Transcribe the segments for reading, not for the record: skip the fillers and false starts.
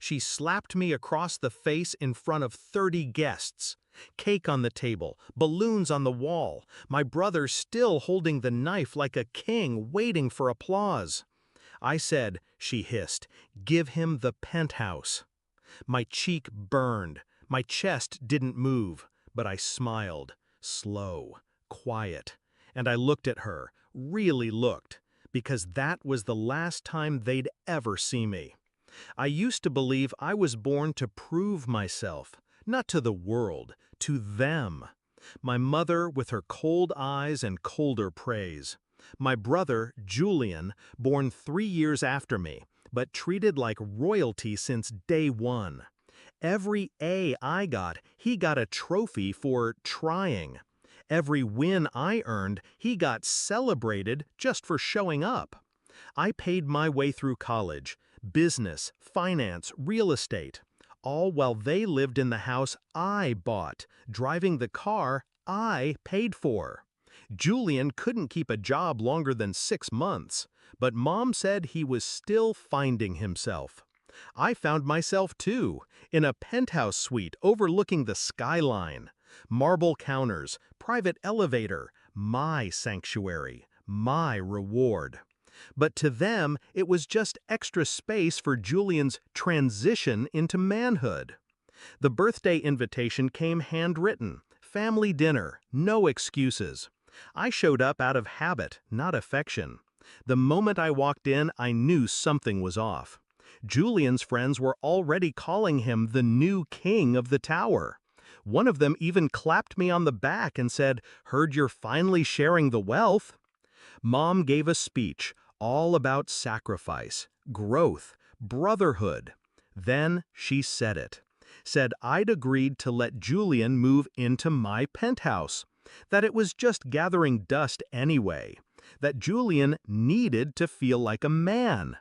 She slapped me across the face in front of 30 guests. Cake on the table, balloons on the wall, my brother still holding the knife like a king waiting for applause. I said, she hissed, "Give him the penthouse." My cheek burned, my chest didn't move, but I smiled, slow, quiet, and I looked at her, really looked, because that was the last time they'd ever see me. I used to believe I was born to prove myself, not to the world, to them. My mother with her cold eyes and colder praise. My brother, Julian, born 3 years after me, but treated like royalty since day one. Every A I got, he got a trophy for trying. Every win I earned, he got celebrated just for showing up. I paid my way through college, business, finance, real estate, all while they lived in the house I bought, driving the car I paid for. Julian couldn't keep a job longer than 6 months, but Mom said he was still finding himself. I found myself too, in a penthouse suite overlooking the skyline. Marble counters, private elevator, my sanctuary, my reward. But to them, it was just extra space for Julian's transition into manhood. The birthday invitation came handwritten, family dinner, no excuses. I showed up out of habit, not affection. The moment I walked in, I knew something was off. Julian's friends were already calling him the new king of the tower. One of them even clapped me on the back and said, "Heard you're finally sharing the wealth." Mom gave a speech, all about sacrifice, growth, brotherhood. Then she said it. Said I'd agreed to let Julian move into my penthouse. That it was just gathering dust anyway. That Julian needed to feel like a man.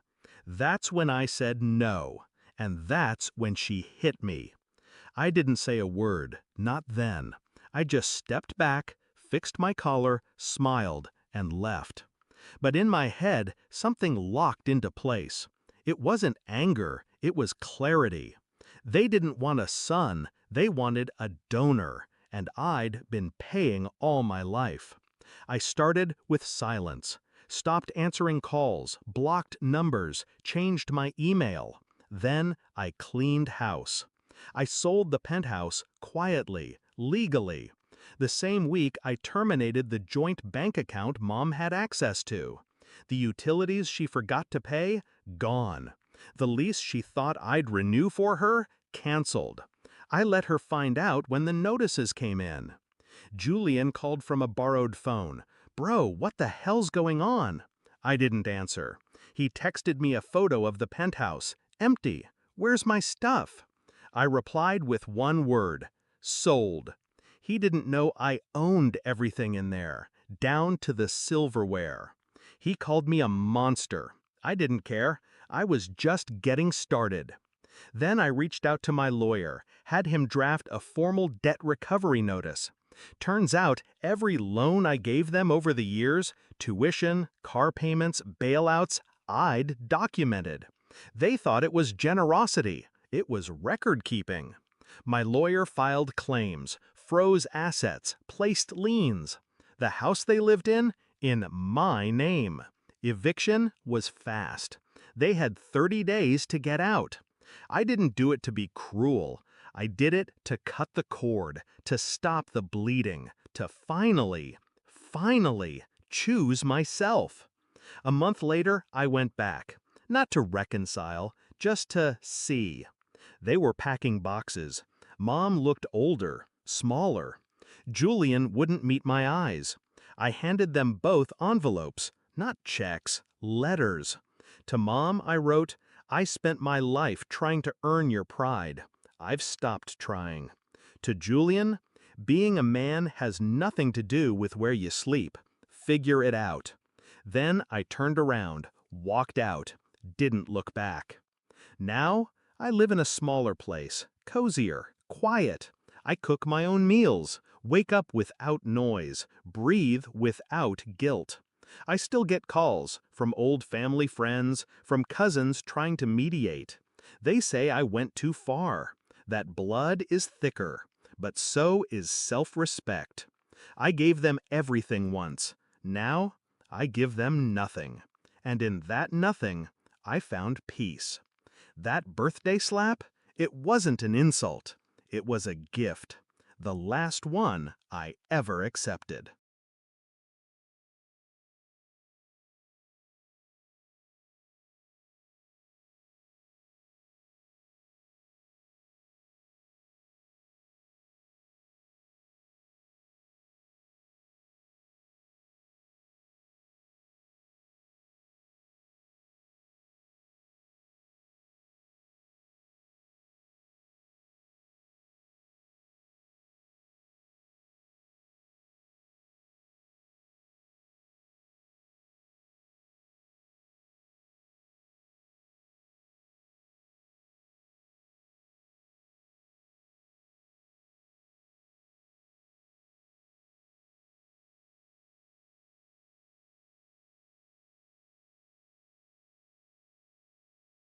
That's when I said no. And that's when she hit me. I didn't say a word, not then. I just stepped back, fixed my collar, smiled, and left. But in my head, something locked into place. It wasn't anger, it was clarity. They didn't want a son, they wanted a donor, and I'd been paying all my life. I started with silence, stopped answering calls, blocked numbers, changed my email. Then I cleaned house. I sold the penthouse quietly, legally. The same week, I terminated the joint bank account Mom had access to. The utilities she forgot to pay, gone. The lease she thought I'd renew for her, canceled. I let her find out when the notices came in. Julian called from a borrowed phone. "Bro, what the hell's going on?" I didn't answer. He texted me a photo of the penthouse. Empty. Where's my stuff? I replied with one word. Sold. He didn't know I owned everything in there, down to the silverware. He called me a monster. I didn't care. I was just getting started. Then I reached out to my lawyer, had him draft a formal debt recovery notice. Turns out every loan I gave them over the years, tuition, car payments, bailouts, I'd documented. They thought it was generosity. It was record-keeping. My lawyer filed claims, froze assets, placed liens. The house they lived in my name. Eviction was fast. They had 30 days to get out. I didn't do it to be cruel. I did it to cut the cord, to stop the bleeding, to finally choose myself. A month later, I went back. Not to reconcile, just to see. They were packing boxes. Mom looked older, smaller. Julian wouldn't meet my eyes. I handed them both envelopes, not checks, letters. To Mom, I wrote, "I spent my life trying to earn your pride. I've stopped trying." To Julian, being a man has nothing to do with where you sleep. Figure it out. Then I turned around, walked out, didn't look back. Now, I live in a smaller place, cozier, quiet. I cook my own meals, wake up without noise, breathe without guilt. I still get calls from old family friends, from cousins trying to mediate. They say I went too far, that blood is thicker, but so is self-respect. I gave them everything once. Now, I give them nothing. And in that nothing, I found peace. That birthday slap? It wasn't an insult. It was a gift. The last one I ever accepted.